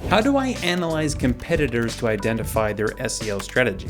How do I analyze competitors to identify their SEO strategy?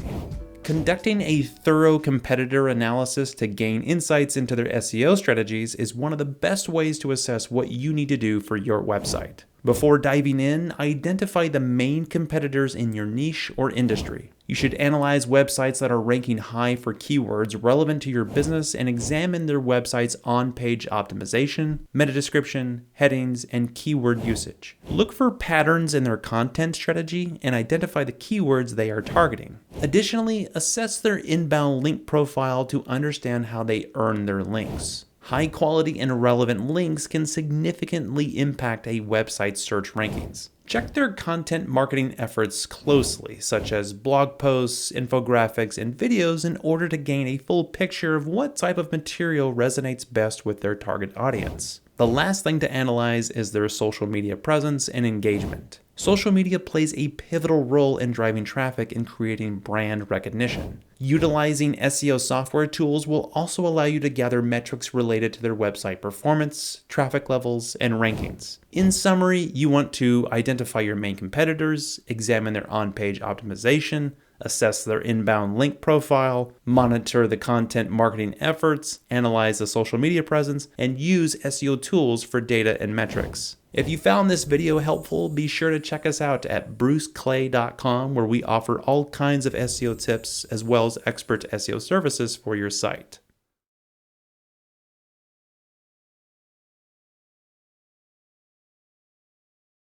Conducting a thorough competitor analysis to gain insights into their SEO strategies is one of the best ways to assess what you need to do for your website. Before diving in, identify the main competitors in your niche or industry. You should analyze websites that are ranking high for keywords relevant to your business and examine their website's on-page optimization, meta description, headings, and keyword usage. Look for patterns in their content strategy and identify the keywords they are targeting. Additionally, assess their inbound link profile to understand how they earn their links. High quality and relevant links can significantly impact a website's search rankings. Check their content marketing efforts closely, such as blog posts, infographics, and videos, in order to gain a full picture of what type of material resonates best with their target audience. The last thing to analyze is their social media presence and engagement. Social media plays a pivotal role in driving traffic and creating brand recognition. Utilizing SEO software tools will also allow you to gather metrics related to their website performance, traffic levels, and rankings. In summary, you want to identify your main competitors, examine their on-page optimization, assess their inbound link profile, monitor the content marketing efforts, analyze the social media presence, and use SEO tools for data and metrics. If you found this video helpful, be sure to check us out at bruceclay.com, where we offer all kinds of SEO tips as well as expert SEO services for your site.